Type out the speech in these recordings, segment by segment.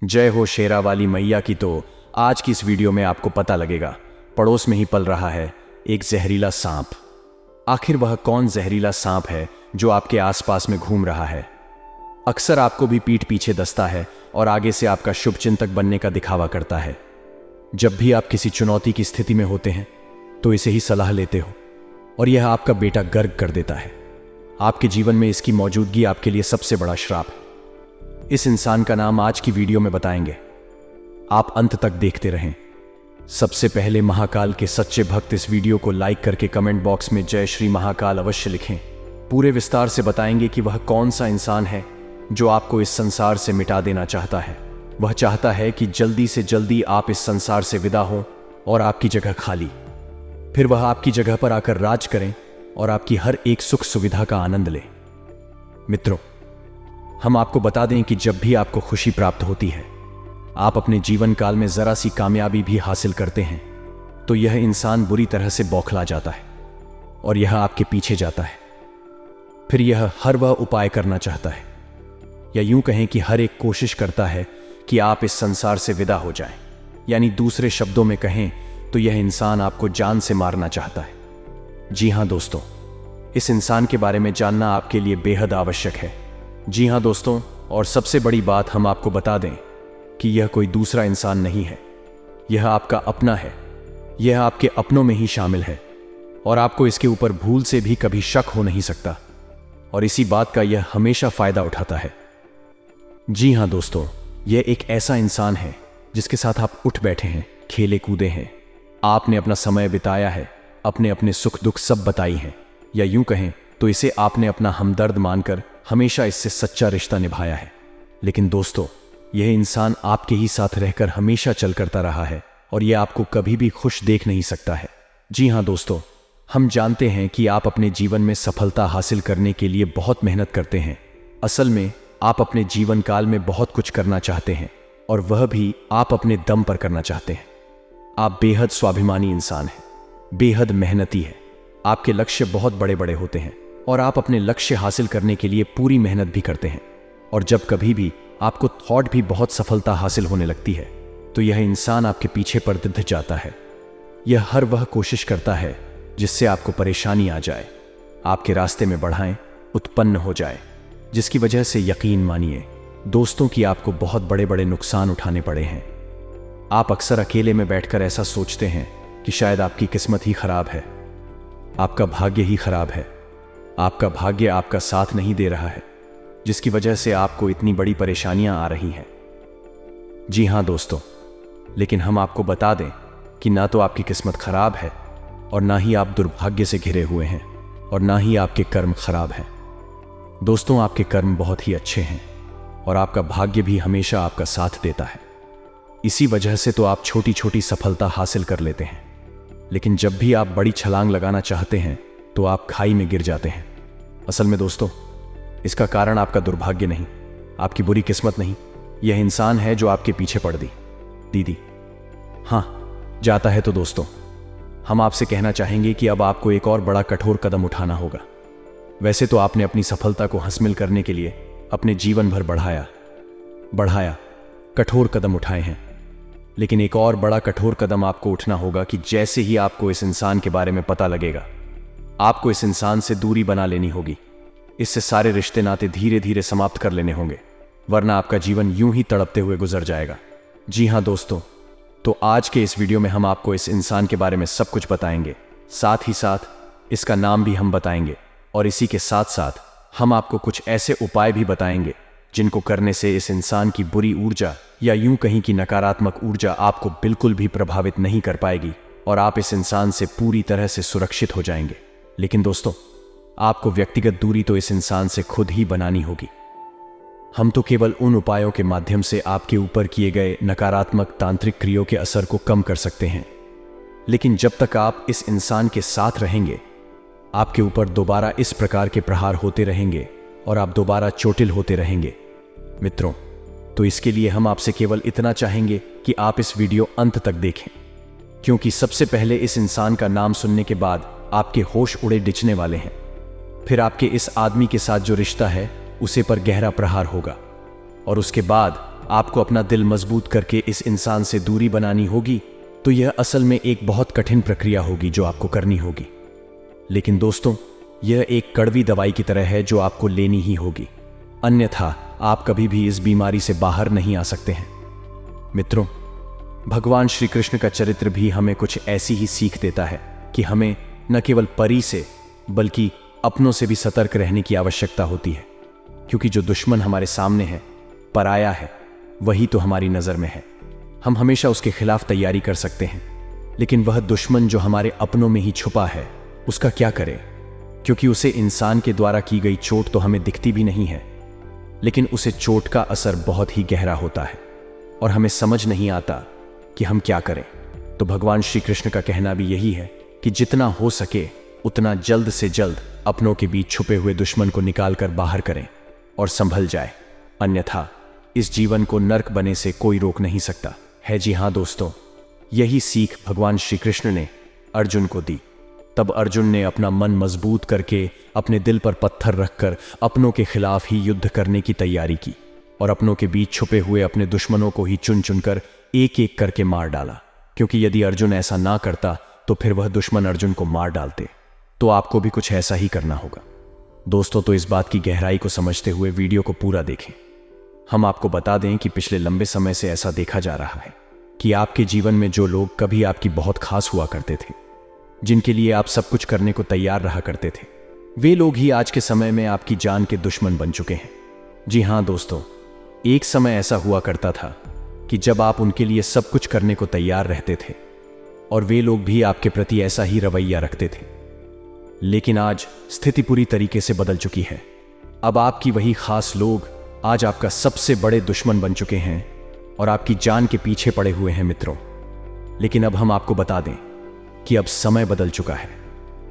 जय हो शेरा वाली मैया की। तो आज की इस वीडियो में आपको पता लगेगा, पड़ोस में ही पल रहा है एक जहरीला सांप। आखिर वह कौन जहरीला सांप है जो आपके आसपास में घूम रहा है? अक्सर आपको भी पीठ पीछे दस्ता है और आगे से आपका शुभचिंतक बनने का दिखावा करता है। जब भी आप किसी चुनौती की स्थिति में होते हैं तो इसे ही सलाह लेते हो और यह आपका बेटा गर्क कर देता है। आपके जीवन में इसकी मौजूदगी आपके लिए सबसे बड़ा श्राप है। इस इंसान का नाम आज की वीडियो में बताएंगे, आप अंत तक देखते रहें। सबसे पहले महाकाल के सच्चे भक्त इस वीडियो को लाइक करके कमेंट बॉक्स में जय श्री महाकाल अवश्य लिखें। पूरे विस्तार से बताएंगे कि वह कौन सा इंसान है जो आपको इस संसार से मिटा देना चाहता है। वह चाहता है कि जल्दी से जल्दी आप इस संसार से विदा हों और आपकी जगह खाली। फिर वह आपकी जगह पर आकर राज करें और आपकी हर एक सुख सुविधा का आनंद ले। मित्रों, हम आपको बता दें कि जब भी आपको खुशी प्राप्त होती है, आप अपने जीवन काल में जरा सी कामयाबी भी हासिल करते हैं, तो यह इंसान बुरी तरह से बौखला जाता है और यह आपके पीछे जाता है। फिर यह हर वह उपाय करना चाहता है, या यूं कहें कि हर एक कोशिश करता है कि आप इस संसार से विदा हो जाएं। यानी दूसरे शब्दों में कहें तो यह इंसान आपको जान से मारना चाहता है। जी हां दोस्तों, इस इंसान के बारे में जानना आपके लिए बेहद आवश्यक है। जी हां दोस्तों, और सबसे बड़ी बात हम आपको बता दें कि यह कोई दूसरा इंसान नहीं है, यह आपका अपना है। यह आपके अपनों में ही शामिल है और आपको इसके ऊपर भूल से भी कभी शक हो नहीं सकता, और इसी बात का यह हमेशा फायदा उठाता है। जी हां दोस्तों, यह एक ऐसा इंसान है जिसके साथ आप उठ बैठे हैं, खेले कूदे हैं, आपने अपना समय बिताया है, अपने अपने सुख दुख सब बताई हैं, या यूं कहें तो इसे आपने अपना हमदर्द मानकर हमेशा इससे सच्चा रिश्ता निभाया है। लेकिन दोस्तों, यह इंसान आपके ही साथ रहकर हमेशा चल करता रहा है और यह आपको कभी भी खुश देख नहीं सकता है। जी हां दोस्तों, हम जानते हैं कि आप अपने जीवन में सफलता हासिल करने के लिए बहुत मेहनत करते हैं। असल में आप अपने जीवन काल में बहुत कुछ करना चाहते हैं, और वह भी आप अपने दम पर करना चाहते हैं। आप बेहद स्वाभिमानी इंसान हैं, बेहद मेहनती है। आपके लक्ष्य बहुत बड़े बड़े होते हैं और आप अपने लक्ष्य हासिल करने के लिए पूरी मेहनत भी करते हैं। और जब कभी भी आपको थॉट भी बहुत सफलता हासिल होने लगती है तो यह इंसान आपके पीछे पर दिध जाता है। यह हर वह कोशिश करता है जिससे आपको परेशानी आ जाए, आपके रास्ते में बढ़ाएं उत्पन्न हो जाए, जिसकी वजह से यकीन मानिए दोस्तों कि आपको बहुत बड़े बड़े नुकसान उठाने पड़े हैं। आप अक्सर अकेले में बैठकर ऐसा सोचते हैं कि शायद आपकी किस्मत ही खराब है, आपका भाग्य ही खराब है, आपका भाग्य आपका साथ नहीं दे रहा है, जिसकी वजह से आपको इतनी बड़ी परेशानियां आ रही हैं। जी हां दोस्तों, लेकिन हम आपको बता दें कि ना तो आपकी किस्मत खराब है और ना ही आप दुर्भाग्य से घिरे हुए हैं, और ना ही आपके कर्म खराब हैं। दोस्तों, आपके कर्म बहुत ही अच्छे हैं और आपका भाग्य भी हमेशा आपका साथ देता है। इसी वजह से तो आप छोटी छोटी सफलता हासिल कर लेते हैं, लेकिन जब भी आप बड़ी छलांग लगाना चाहते हैं तो आप खाई में गिर जाते हैं। असल में दोस्तों, इसका कारण आपका दुर्भाग्य नहीं, आपकी बुरी किस्मत नहीं, यह इंसान है जो आपके पीछे पड़ दीदी। हाँ, जाता है तो दोस्तों, हम आपसे कहना चाहेंगे कि अब आपको एक और बड़ा कठोर कदम उठाना होगा। वैसे तो आपने अपनी सफलता को हासिल करने के लिए अपने जीवन भर बढ़ाया कठोर कदम उठाए हैं, लेकिन एक और बड़ा कठोर कदम आपको उठना होगा कि जैसे ही आपको इस इंसान के बारे में पता लगेगा, आपको इस इंसान से दूरी बना लेनी होगी। इससे सारे रिश्ते नाते धीरे धीरे समाप्त कर लेने होंगे, वरना आपका जीवन यूं ही तड़पते हुए गुजर जाएगा। जी हां दोस्तों, तो आज के इस वीडियो में हम आपको इस इंसान के बारे में सब कुछ बताएंगे, साथ ही साथ इसका नाम भी हम बताएंगे, और इसी के साथ साथ हम आपको कुछ ऐसे उपाय भी बताएंगे जिनको करने से इस इंसान की बुरी ऊर्जा, या यूं कहीं की नकारात्मक ऊर्जा आपको बिल्कुल भी प्रभावित नहीं कर पाएगी और आप इस इंसान से पूरी तरह से सुरक्षित हो जाएंगे। लेकिन दोस्तों, आपको व्यक्तिगत दूरी तो इस इंसान से खुद ही बनानी होगी। हम तो केवल उन उपायों के माध्यम से आपके ऊपर किए गए नकारात्मक तांत्रिक क्रियाओं के असर को कम कर सकते हैं, लेकिन जब तक आप इस इंसान के साथ रहेंगे, आपके ऊपर दोबारा इस प्रकार के प्रहार होते रहेंगे और आप दोबारा चोटिल होते रहेंगे। मित्रों, तो इसके लिए हम आपसे केवल इतना चाहेंगे कि आप इस वीडियो अंत तक देखें, क्योंकि सबसे पहले इस इंसान का नाम सुनने के बाद आपके होश उड़े डिचने वाले हैं। फिर आपके इस आदमी के साथ जो रिश्ता है उसे पर गहरा प्रहार होगा, और उसके बाद आपको अपना दिल मजबूत करके इस इंसान से दूरी बनानी होगी, तो यह असल में एक बहुत कठिन प्रक्रिया होगी जो आपको करनी होगी। लेकिन दोस्तों, यह एक कड़वी दवाई की तरह है जो आपको लेनी ही होगी, अन्यथा आप कभी भी इस बीमारी से बाहर नहीं आ सकते हैं। मित्रों, भगवान श्री कृष्ण का चरित्र भी हमें कुछ ऐसी ही सीख देता है कि हमें न केवल परी से बल्कि अपनों से भी सतर्क रहने की आवश्यकता होती है, क्योंकि जो दुश्मन हमारे सामने है, पराया है, वही तो हमारी नजर में है। हम हमेशा उसके खिलाफ तैयारी कर सकते हैं, लेकिन वह दुश्मन जो हमारे अपनों में ही छुपा है, उसका क्या करें? क्योंकि उसे इंसान के द्वारा की गई चोट तो हमें दिखती भी नहीं है, लेकिन उसे चोट का असर बहुत ही गहरा होता है और हमें समझ नहीं आता कि हम क्या करें। तो भगवान श्री कृष्ण का कहना भी यही है कि जितना हो सके उतना जल्द से जल्द अपनों के बीच छुपे हुए दुश्मन को निकाल कर बाहर करें और संभल जाए, अन्यथा इस जीवन को नर्क बने से कोई रोक नहीं सकता है। जी हाँ दोस्तों, यही सीख भगवान श्री कृष्ण ने अर्जुन को दी। तब अर्जुन ने अपना मन मजबूत करके अपने दिल पर पत्थर रखकर अपनों के खिलाफ ही युद्ध करने की तैयारी की और अपनों के बीच छुपे हुए अपने दुश्मनों को ही चुन चुनकर एक एक करके मार डाला, क्योंकि यदि अर्जुन ऐसा ना करता तो फिर वह दुश्मन अर्जुन को मार डालते। तो आपको भी कुछ ऐसा ही करना होगा दोस्तों। तो इस बात की गहराई को समझते हुए वीडियो को पूरा देखें। हम आपको बता दें कि पिछले लंबे समय से ऐसा देखा जा रहा है कि आपके जीवन में जो लोग कभी आपकी बहुत खास हुआ करते थे, जिनके लिए आप सब कुछ करने को तैयार रहा करते थे, वे लोग ही आज के समय में आपकी जान के दुश्मन बन चुके हैं। जी हाँ दोस्तों, एक समय ऐसा हुआ करता था कि जब आप उनके लिए सब कुछ करने को तैयार रहते थे और वे लोग भी आपके प्रति ऐसा ही रवैया रखते थे। लेकिन आज स्थिति पूरी तरीके से बदल चुकी है। अब आपकी वही खास लोग आज आपका सबसे बड़े दुश्मन बन चुके हैं और आपकी जान के पीछे पड़े हुए हैं मित्रों। लेकिन अब हम आपको बता दें कि अब समय बदल चुका है।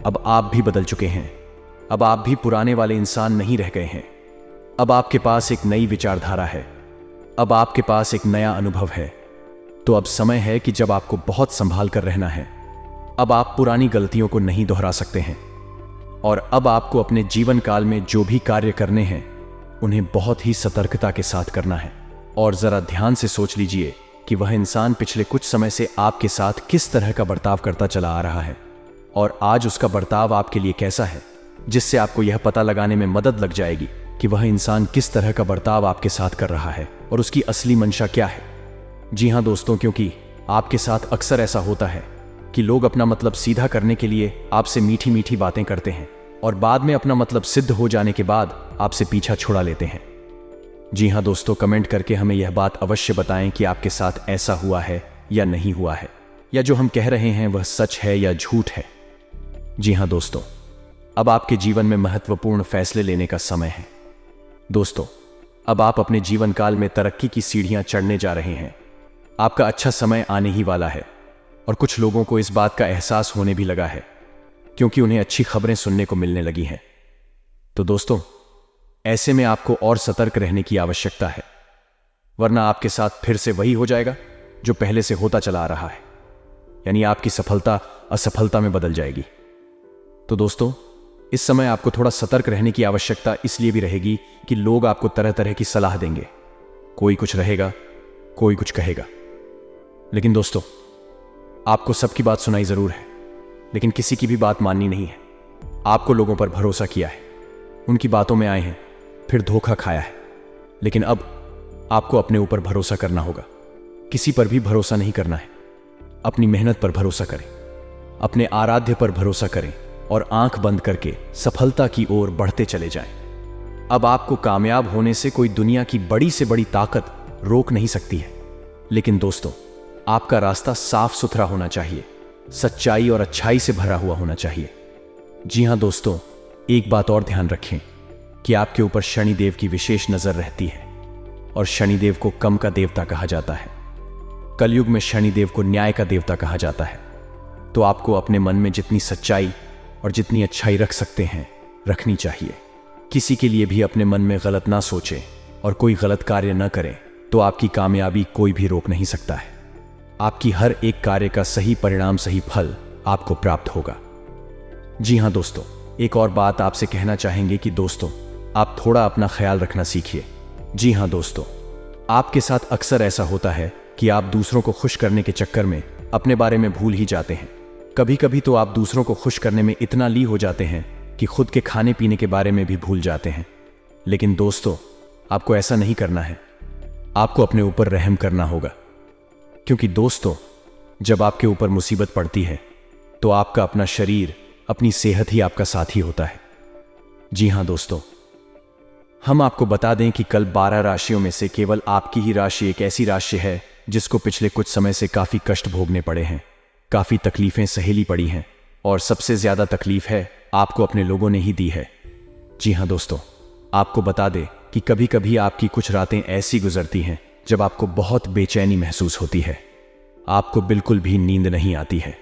अब आप भी बदल चुके हैं। अब आप भी पुराने वाले इंसान नहीं रह गए हैं। अब आपके पास एक नई विचारधारा है। अब आपके पास एक नया अनुभव है। तो अब समय है कि जब आपको बहुत संभाल कर रहना है। अब आप पुरानी गलतियों को नहीं दोहरा सकते हैं और अब आपको अपने जीवन काल में जो भी कार्य करने हैं उन्हें बहुत ही सतर्कता के साथ करना है। और जरा ध्यान से सोच लीजिए कि वह इंसान पिछले कुछ समय से आपके साथ किस तरह का बर्ताव करता चला आ रहा है और आज उसका बर्ताव आपके लिए कैसा है, जिससे आपको यह पता लगाने में मदद लग जाएगी कि वह इंसान किस तरह का बर्ताव आपके साथ कर रहा है और उसकी असली मंशा क्या है। जी हाँ दोस्तों, क्योंकि आपके साथ अक्सर ऐसा होता है कि लोग अपना मतलब सीधा करने के लिए आपसे मीठी मीठी बातें करते हैं और बाद में अपना मतलब सिद्ध हो जाने के बाद आपसे पीछा छुड़ा लेते हैं। जी हाँ दोस्तों, कमेंट करके हमें यह बात अवश्य बताएं कि आपके साथ ऐसा हुआ है या नहीं हुआ है, या जो हम कह रहे हैं वह सच है या झूठ है। जी हाँ दोस्तों, अब आपके जीवन में महत्वपूर्ण फैसले लेने का समय है। दोस्तों, अब आप अपने जीवन काल में तरक्की की सीढ़ियां चढ़ने जा रहे हैं। आपका अच्छा समय आने ही वाला है और कुछ लोगों को इस बात का एहसास होने भी लगा है, क्योंकि उन्हें अच्छी खबरें सुनने को मिलने लगी हैं। तो दोस्तों, ऐसे में आपको और सतर्क रहने की आवश्यकता है, वरना आपके साथ फिर से वही हो जाएगा जो पहले से होता चला आ रहा है, यानी आपकी सफलता असफलता में बदल जाएगी। तो दोस्तों, इस समय आपको थोड़ा सतर्क रहने की आवश्यकता इसलिए भी रहेगी कि लोग आपको तरह तरह की सलाह देंगे। कोई कुछ रहेगा, कोई कुछ कहेगा। लेकिन दोस्तों, आपको सबकी बात सुनाई जरूर है, लेकिन किसी की भी बात माननी नहीं है। आपको लोगों पर भरोसा किया है, उनकी बातों में आए हैं, फिर धोखा खाया है। लेकिन अब आपको अपने ऊपर भरोसा करना होगा। किसी पर भी भरोसा नहीं करना है। अपनी मेहनत पर भरोसा करें, अपने आराध्य पर भरोसा करें और आंख बंद करके सफलता की ओर बढ़ते चले जाएं। अब आपको कामयाब होने से कोई दुनिया की बड़ी से बड़ी ताकत रोक नहीं सकती है। लेकिन दोस्तों, आपका रास्ता साफ सुथरा होना चाहिए, सच्चाई और अच्छाई से भरा हुआ होना चाहिए। जी हां दोस्तों, एक बात और ध्यान रखें कि आपके ऊपर शनिदेव की विशेष नजर रहती है और शनिदेव को कम का देवता कहा जाता है। कलयुग में शनिदेव को न्याय का देवता कहा जाता है। तो आपको अपने मन में जितनी सच्चाई और जितनी अच्छाई रख सकते हैं रखनी चाहिए। किसी के लिए भी अपने मन में गलत ना सोचें और कोई गलत कार्य न करें, तो आपकी कामयाबी कोई भी रोक नहीं सकता है। आपकी हर एक कार्य का सही परिणाम, सही फल आपको प्राप्त होगा। जी हां दोस्तों, एक और बात आपसे कहना चाहेंगे कि दोस्तों, आप थोड़ा अपना ख्याल रखना सीखिए। जी हां दोस्तों, आपके साथ अक्सर ऐसा होता है कि आप दूसरों को खुश करने के चक्कर में अपने बारे में भूल ही जाते हैं। कभी कभी तो आप दूसरों को खुश करने में इतना ली हो जाते हैं कि खुद के खाने पीने के बारे में भी भूल जाते हैं। लेकिन दोस्तों, आपको ऐसा नहीं करना है। आपको अपने ऊपर रहम करना होगा, क्योंकि दोस्तों, जब आपके ऊपर मुसीबत पड़ती है तो आपका अपना शरीर, अपनी सेहत ही आपका साथी होता है। जी हां दोस्तों, हम आपको बता दें कि कल 12 राशियों में से केवल आपकी ही राशि एक ऐसी राशि है जिसको पिछले कुछ समय से काफी कष्ट भोगने पड़े हैं, काफी तकलीफें सहेली पड़ी हैं, और सबसे ज्यादा तकलीफ है आपको अपने लोगों ने ही दी है। जी हां दोस्तों, आपको बता दें कि कभी कभी आपकी कुछ रातें ऐसी गुजरती हैं जब आपको बहुत बेचैनी महसूस होती है। आपको बिल्कुल भी नींद नहीं आती है,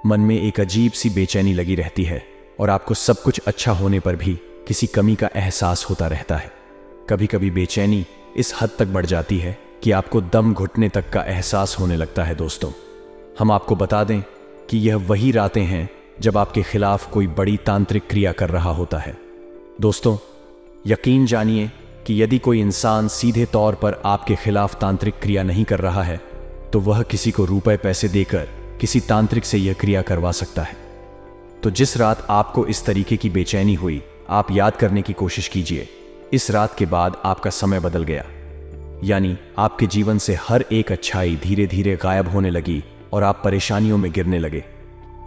मन में एक अजीब सी बेचैनी लगी रहती है, और आपको सब कुछ अच्छा होने पर भी किसी कमी का एहसास होता रहता है। कभी कभी बेचैनी इस हद तक बढ़ जाती है कि आपको दम घुटने तक का एहसास होने लगता है। दोस्तों, हम आपको बता दें कि यह वही रातें हैं जब आपके खिलाफ कोई बड़ी तांत्रिक क्रिया कर रहा होता है। दोस्तों, यकीन जानिए कि यदि कोई इंसान सीधे तौर पर आपके खिलाफ तांत्रिक क्रिया नहीं कर रहा है तो वह किसी को रुपए पैसे देकर किसी तांत्रिक से यह क्रिया करवा सकता है। तो जिस रात आपको इस तरीके की बेचैनी हुई, आप याद करने की कोशिश कीजिए। इस रात के बाद आपका समय बदल गया, यानी आपके जीवन से हर एक अच्छाई धीरे धीरे गायब होने लगी और आप परेशानियों में गिरने लगे।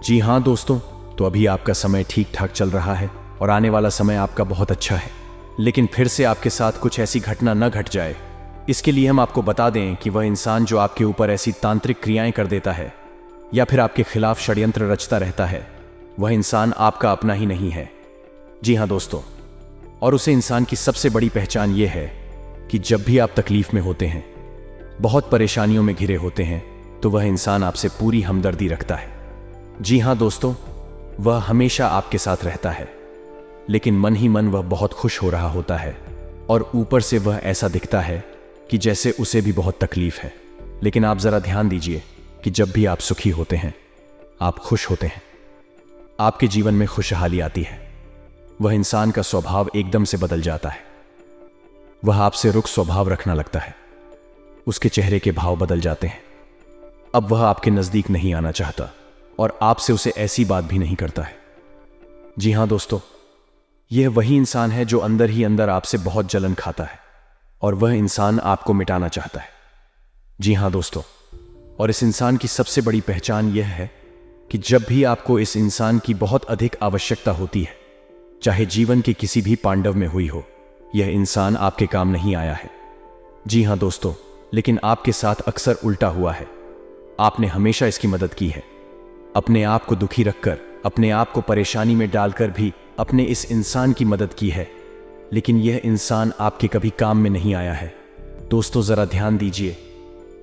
जी हां दोस्तों, तो अभी आपका समय ठीक ठाक चल रहा है और आने वाला समय आपका बहुत अच्छा है। लेकिन फिर से आपके साथ कुछ ऐसी घटना न घट जाए, इसके लिए हम आपको बता दें कि वह इंसान जो आपके ऊपर ऐसी तांत्रिक क्रियाएं कर देता है या फिर आपके खिलाफ षड्यंत्र रचता रहता है, वह इंसान आपका अपना ही नहीं है। जी हां दोस्तों, और उसे इंसान की सबसे बड़ी पहचान यह है कि जब भी आप तकलीफ में होते हैं, बहुत परेशानियों में घिरे होते हैं, तो वह इंसान आपसे पूरी हमदर्दी रखता है। जी हां दोस्तों, वह हमेशा आपके साथ रहता है, लेकिन मन ही मन वह बहुत खुश हो रहा होता है, और ऊपर से वह ऐसा दिखता है कि जैसे उसे भी बहुत तकलीफ है। लेकिन आप जरा ध्यान दीजिए कि जब भी आप सुखी होते हैं, आप खुश होते हैं, आपके जीवन में खुशहाली आती है, वह इंसान का स्वभाव एकदम से बदल जाता है। वह आपसे रुख स्वभाव रखना लगता है, उसके चेहरे के भाव बदल जाते हैं। अब वह आपके नजदीक नहीं आना चाहता और आपसे उसे ऐसी बात भी नहीं करता है। जी हां दोस्तों, यह वही इंसान है जो अंदर ही अंदर आपसे बहुत जलन खाता है, और वह इंसान आपको मिटाना चाहता है। जी हां दोस्तों, और इस इंसान की सबसे बड़ी पहचान यह है कि जब भी आपको इस इंसान की बहुत अधिक आवश्यकता होती है, चाहे जीवन के किसी भी पांडव में हुई हो, यह इंसान आपके काम नहीं आया है। जी हां दोस्तों, लेकिन आपके साथ अक्सर उल्टा हुआ है। आपने हमेशा इसकी मदद की है, अपने आप को दुखी रखकर, अपने आप को परेशानी में डालकर भी अपने इस इंसान की मदद की है, लेकिन यह इंसान आपके कभी काम में नहीं आया है। दोस्तों, जरा ध्यान दीजिए,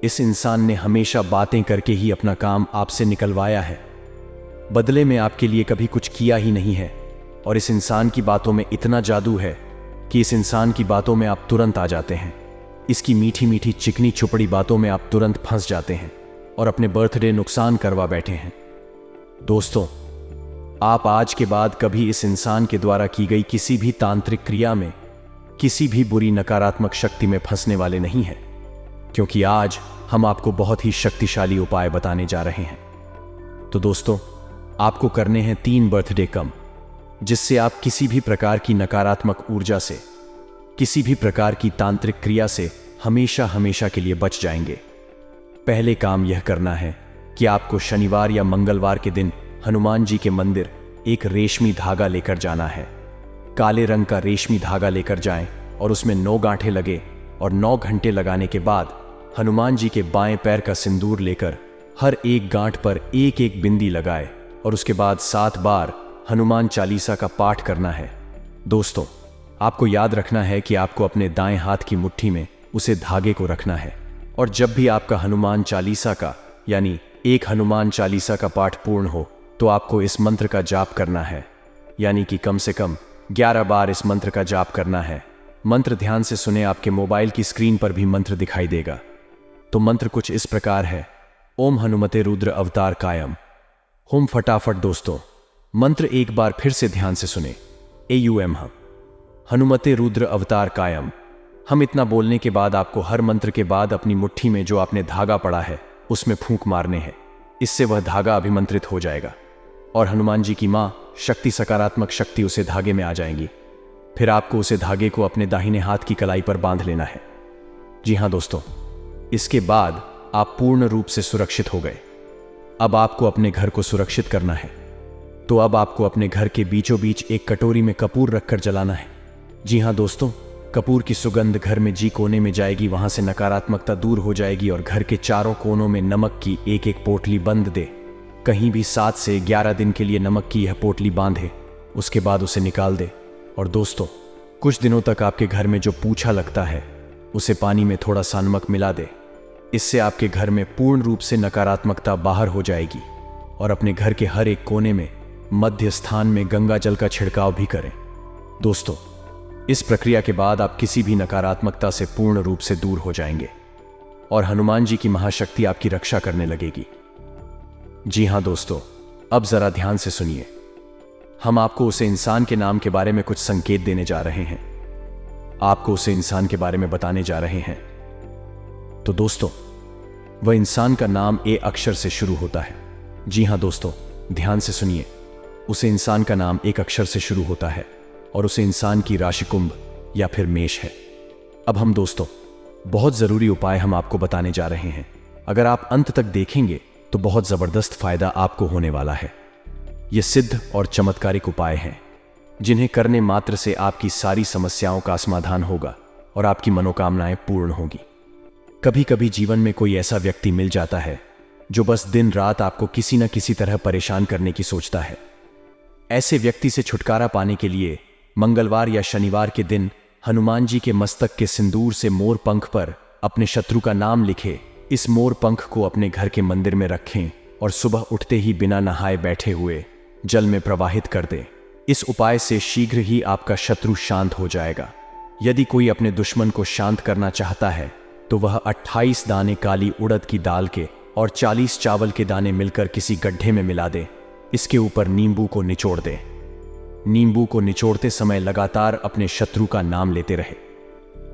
इस इंसान ने हमेशा बातें करके ही अपना काम आपसे निकलवाया है, बदले में आपके लिए कभी कुछ किया ही नहीं है। और इस इंसान की बातों में इतना जादू है कि इस इंसान की बातों में आप तुरंत आ जाते हैं। इसकी मीठी मीठी चिकनी छुपड़ी बातों में आप तुरंत फंस जाते हैं और अपने बर्थडे नुकसान करवा बैठे हैं। दोस्तों, आप आज के बाद कभी इस इंसान के द्वारा की गई किसी भी तांत्रिक क्रिया में, किसी भी बुरी नकारात्मक शक्ति में फंसने वाले नहीं हैं, क्योंकि आज हम आपको बहुत ही शक्तिशाली उपाय बताने जा रहे हैं। तो दोस्तों, आपको करने हैं 3 बर्थडे कम, जिससे आप किसी भी प्रकार की नकारात्मक ऊर्जा से, किसी भी प्रकार की तांत्रिक क्रिया से हमेशा हमेशा के लिए बच जाएंगे। पहले काम यह करना है कि आपको शनिवार या मंगलवार के दिन हनुमान जी के मंदिर एक रेशमी धागा लेकर जाना है। काले रंग का रेशमी धागा लेकर जाएं और उसमें 9 गांठें लगे, और 9 घंटे लगाने के बाद हनुमान जी के बाएं पैर का सिंदूर लेकर हर एक गांठ पर एक एक बिंदी लगाए, और उसके बाद 7 बार हनुमान चालीसा का पाठ करना है। दोस्तों, आपको याद रखना है कि आपको अपने दाएं हाथ की मुट्ठी में उसे धागे को रखना है, और जब भी आपका हनुमान चालीसा का यानी एक हनुमान चालीसा का पाठ पूर्ण हो तो आपको इस मंत्र का जाप करना है, यानी कि कम से कम 11 बार इस मंत्र का जाप करना है। मंत्र ध्यान से सुने, आपके मोबाइल की स्क्रीन पर भी मंत्र दिखाई देगा। तो मंत्र कुछ इस प्रकार है: ओम हनुमते रुद्र अवतार कायम। होम फटाफट दोस्तों, मंत्र एक बार फिर से ध्यान से सुने। AUM हनुमते रुद्र अवतार कायम, हम इतना बोलने के बाद आपको हर मंत्र के बाद अपनी मुट्ठी में जो आपने धागा पड़ा है उसमें फूंक मारने हैं। इससे वह धागा अभिमंत्रित हो जाएगा और हनुमान जी की माँ शक्ति, सकारात्मक शक्ति उसे धागे में आ जाएंगी। फिर आपको उसे धागे को अपने दाहिने हाथ की कलाई पर बांध लेना है। जी हाँ दोस्तों, इसके बाद आप पूर्ण रूप से सुरक्षित हो गए। अब आपको अपने घर को सुरक्षित करना है। तो अब आपको अपने घर के बीचों बीच एक कटोरी में कपूर रखकर जलाना है। जी हाँ दोस्तों, कपूर की सुगंध घर में जी कोने में जाएगी, वहां से नकारात्मकता दूर हो जाएगी और घर के चारों कोनों में नमक की एक एक पोटली बंद दे। कहीं भी 7 से 11 दिन के लिए नमक की यह पोटली बांधे, उसके बाद उसे निकाल दे। और दोस्तों, कुछ दिनों तक आपके घर में जो पूछा लगता है उसे पानी में थोड़ा सा नमक मिला दे। इससे आपके घर में पूर्ण रूप से नकारात्मकता बाहर हो जाएगी। और अपने घर के हर एक कोने में मध्य स्थान में गंगा जल का छिड़काव भी करें। दोस्तों, इस प्रक्रिया के बाद आप किसी भी नकारात्मकता से पूर्ण रूप से दूर हो जाएंगे और हनुमान जी की महाशक्ति आपकी रक्षा करने लगेगी। जी हाँ दोस्तों, अब जरा ध्यान से सुनिए। हम आपको उसे इंसान के नाम के बारे में कुछ संकेत देने जा रहे हैं। आपको उसे इंसान के बारे में बताने जा रहे हैं। तो दोस्तों, वह इंसान का नाम ए अक्षर से शुरू होता है। जी हाँ दोस्तों, ध्यान से सुनिए। उसे इंसान का नाम एक अक्षर से शुरू होता है और उसे इंसान की राशि कुंभ या फिर मेष है। अब हम दोस्तों बहुत जरूरी उपाय हम आपको बताने जा रहे हैं। अगर आप अंत तक देखेंगे तो बहुत जबरदस्त फायदा आपको होने वाला है। ये सिद्ध और चमत्कारिक उपाय हैं जिन्हें करने मात्र से आपकी सारी समस्याओं का समाधान होगा और आपकी मनोकामनाएं पूर्ण होगी। कभी कभी जीवन में कोई ऐसा व्यक्ति मिल जाता है जो बस दिन रात आपको किसी न किसी तरह परेशान करने की सोचता है। ऐसे व्यक्ति से छुटकारा पाने के लिए मंगलवार या शनिवार के दिन हनुमान जी के मस्तक के सिंदूर से मोर पंख पर अपने शत्रु का नाम लिखे इस मोर पंख को अपने घर के मंदिर में रखें और सुबह उठते ही बिना नहाए बैठे हुए जल में प्रवाहित कर दें। इस उपाय से शीघ्र ही आपका शत्रु शांत हो जाएगा। यदि कोई अपने दुश्मन को शांत करना चाहता है तो वह 28 दाने काली उड़द की दाल के और 40 चावल के दाने मिलकर किसी गड्ढे में मिला दे। इसके ऊपर नींबू को निचोड़ दे। नींबू को निचोड़ते समय लगातार अपने शत्रु का नाम लेते रहे।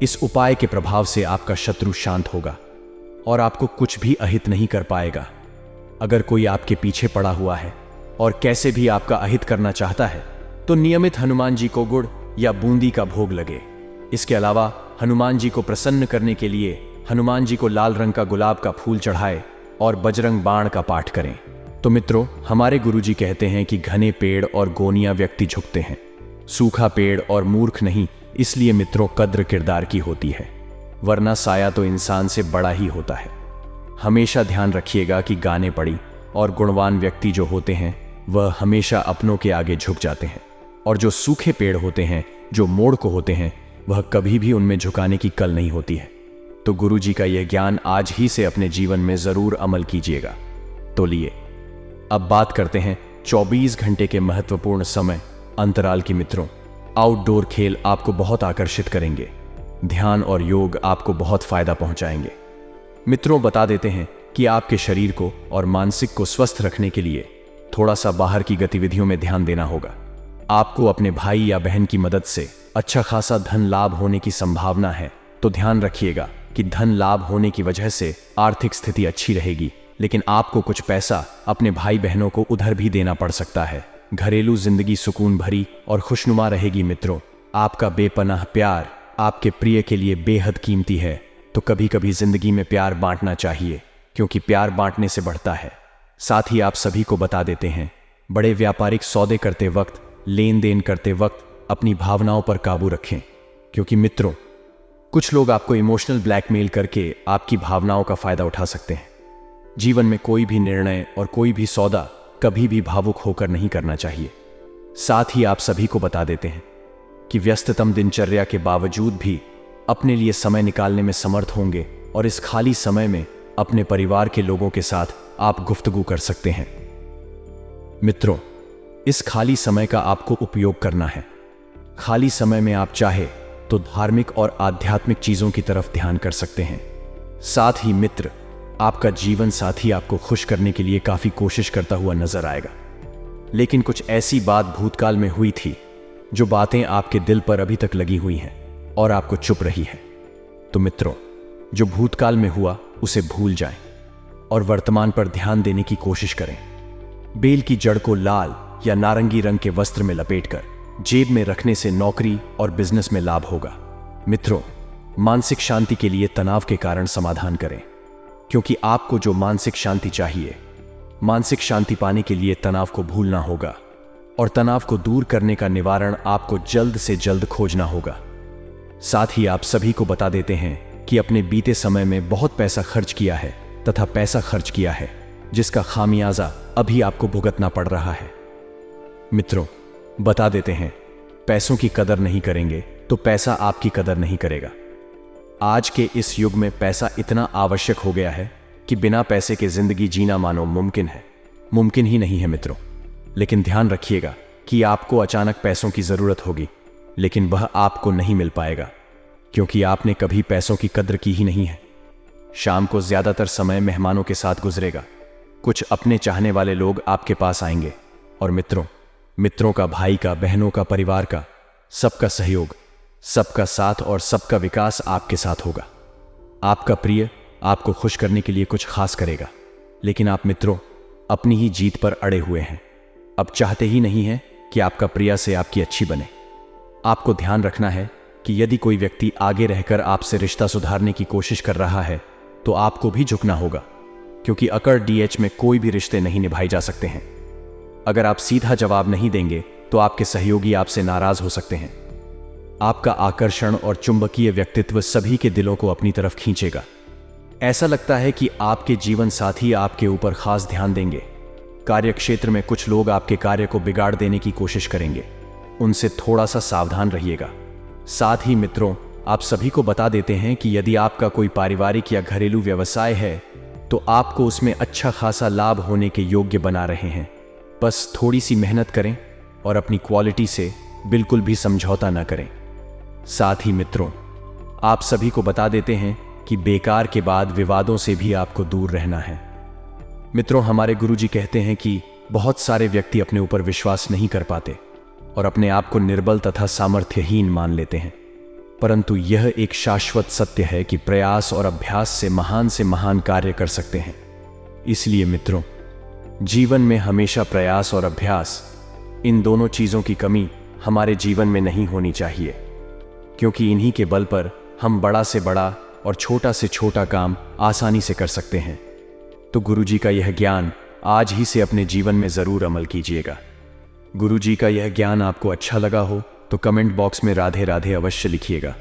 इस उपाय के प्रभाव से आपका शत्रु शांत होगा और आपको कुछ भी अहित नहीं कर पाएगा। अगर कोई आपके पीछे पड़ा हुआ है और कैसे भी आपका अहित करना चाहता है तो नियमित हनुमान जी को गुड़ या बूंदी का भोग लगे। इसके अलावा हनुमान जी को प्रसन्न करने के लिए हनुमान जी को लाल रंग का गुलाब का फूल चढ़ाए और बजरंग बाण का पाठ करें। तो मित्रों, हमारे गुरुजी कहते हैं कि घने पेड़ और गोनियां व्यक्ति झुकते हैं, सूखा पेड़ और मूर्ख नहीं। इसलिए मित्रों, कद्र किरदार की होती है, वरना साया तो इंसान से बड़ा ही होता है। हमेशा ध्यान रखिएगा कि गाने पड़ी और गुणवान व्यक्ति जो होते हैं वह हमेशा अपनों के आगे झुक जाते हैं और जो सूखे पेड़ होते हैं, जो मोड़ को होते हैं, वह कभी भी उनमें झुकाने की कल नहीं होती है। तो गुरुजी का यह ज्ञान आज ही से अपने जीवन में जरूर अमल कीजिएगा। तो लिए अब बात करते हैं 24 घंटे के महत्वपूर्ण समय अंतराल की। मित्रों, आउटडोर खेल आपको बहुत आकर्षित करेंगे। ध्यान और योग आपको बहुत फायदा पहुंचाएंगे। मित्रों, बता देते हैं कि आपके शरीर को और मानसिक को स्वस्थ रखने के लिए थोड़ा सा बाहर की गतिविधियों में ध्यान देना होगा। आपको अपने भाई या बहन की मदद से अच्छा खासा धन लाभ होने की संभावना है। तो ध्यान रखिएगा कि धन लाभ होने की वजह से आर्थिक स्थिति अच्छी रहेगी, लेकिन आपको कुछ पैसा अपने भाई बहनों को उधर भी देना पड़ सकता है। घरेलू जिंदगी सुकून भरी और खुशनुमा रहेगी। मित्रों, आपका बेपनाह प्यार आपके प्रिय के लिए बेहद कीमती है। तो कभी कभी जिंदगी में प्यार बांटना चाहिए, क्योंकि प्यार बांटने से बढ़ता है। साथ ही आप सभी को बता देते हैं, बड़े व्यापारिक सौदे करते वक्त, लेन देन करते वक्त अपनी भावनाओं पर काबू रखें, क्योंकि मित्रों, कुछ लोग आपको इमोशनल ब्लैकमेल करके आपकी भावनाओं का फायदा उठा सकते हैं। जीवन में कोई भी निर्णय और कोई भी सौदा कभी भी भावुक होकर नहीं करना चाहिए। साथ ही आप सभी को बता देते हैं कि व्यस्ततम दिनचर्या के बावजूद भी अपने लिए समय निकालने में समर्थ होंगे और इस खाली समय में अपने परिवार के लोगों के साथ आप गुफ्तगू कर सकते हैं। मित्रों, इस खाली समय का आपको उपयोग करना है। खाली समय में आप चाहे तो धार्मिक और आध्यात्मिक चीजों की तरफ ध्यान कर सकते हैं। साथ ही मित्र, आपका जीवन साथी आपको खुश करने के लिए काफी कोशिश करता हुआ नजर आएगा, लेकिन कुछ ऐसी बात भूतकाल में हुई थी जो बातें आपके दिल पर अभी तक लगी हुई हैं और आपको चुप रही है। तो मित्रों, जो भूतकाल में हुआ उसे भूल जाएं और वर्तमान पर ध्यान देने की कोशिश करें। बेल की जड़ को लाल या नारंगी रंग के वस्त्र में लपेटकर जेब में रखने से नौकरी और बिजनेस में लाभ होगा। मित्रों, मानसिक शांति के लिए तनाव के कारण समाधान करें, क्योंकि आपको जो मानसिक शांति चाहिए, मानसिक शांति पाने के लिए तनाव को भूलना होगा और तनाव को दूर करने का निवारण आपको जल्द से जल्द खोजना होगा। साथ ही आप सभी को बता देते हैं कि अपने बीते समय में बहुत पैसा खर्च किया है तथा पैसा खर्च किया है जिसका खामियाजा अभी आपको भुगतना पड़ रहा है। मित्रों, बता देते हैं, पैसों की कदर नहीं करेंगे तो पैसा आपकी कदर नहीं करेगा। आज के इस युग में पैसा इतना आवश्यक हो गया है कि बिना पैसे के जिंदगी जीना मानो मुमकिन है, मुमकिन ही नहीं है मित्रों। लेकिन ध्यान रखिएगा कि आपको अचानक पैसों की जरूरत होगी, लेकिन वह आपको नहीं मिल पाएगा, क्योंकि आपने कभी पैसों की कद्र की ही नहीं है। शाम को ज्यादातर समय मेहमानों के साथ गुजरेगा, कुछ अपने चाहने वाले लोग आपके पास आएंगे और मित्रों का, भाई का, बहनों का, परिवार का, सबका सहयोग, सबका साथ और सबका विकास आपके साथ होगा। आपका प्रिय आपको खुश करने के लिए कुछ खास करेगा, लेकिन आप मित्रों अपनी ही जीत पर अड़े हुए हैं। अब चाहते ही नहीं हैं कि आपका प्रिय से आपकी अच्छी बने। आपको ध्यान रखना है कि यदि कोई व्यक्ति आगे रहकर आपसे रिश्ता सुधारने की कोशिश कर रहा है तो आपको भी झुकना होगा, क्योंकि अकड़ डीएच में कोई भी रिश्ते नहीं निभाए जा सकते हैं। अगर आप सीधा जवाब नहीं देंगे तो आपके सहयोगी आपसे नाराज हो सकते हैं। आपका आकर्षण और चुंबकीय व्यक्तित्व सभी के दिलों को अपनी तरफ खींचेगा। ऐसा लगता है कि आपके जीवन साथी आपके ऊपर खास ध्यान देंगे। कार्यक्षेत्र में कुछ लोग आपके कार्य को बिगाड़ देने की कोशिश करेंगे, उनसे थोड़ा सा सावधान रहिएगा। साथ ही मित्रों, आप सभी को बता देते हैं कि यदि आपका कोई पारिवारिक या घरेलू व्यवसाय है तो आपको उसमें अच्छा खासा लाभ होने के योग्य बना रहे हैं। बस थोड़ी सी मेहनत करें और अपनी क्वालिटी से बिल्कुल भी समझौता न करें। साथ ही मित्रों, आप सभी को बता देते हैं कि बेकार के बाद विवादों से भी आपको दूर रहना है। मित्रों, हमारे गुरुजी कहते हैं कि बहुत सारे व्यक्ति अपने ऊपर विश्वास नहीं कर पाते और अपने आप को निर्बल तथा सामर्थ्यहीन मान लेते हैं, परंतु यह एक शाश्वत सत्य है कि प्रयास और अभ्यास से महान कार्य कर सकते हैं। इसलिए मित्रों, जीवन में हमेशा प्रयास और अभ्यास, इन दोनों चीजों की कमी हमारे जीवन में नहीं होनी चाहिए, क्योंकि इन्हीं के बल पर हम बड़ा से बड़ा और छोटा से छोटा काम आसानी से कर सकते हैं। तो गुरुजी का यह ज्ञान आज ही से अपने जीवन में जरूर अमल कीजिएगा। गुरुजी का यह ज्ञान आपको अच्छा लगा हो तो कमेंट बॉक्स में राधे राधे अवश्य लिखिएगा।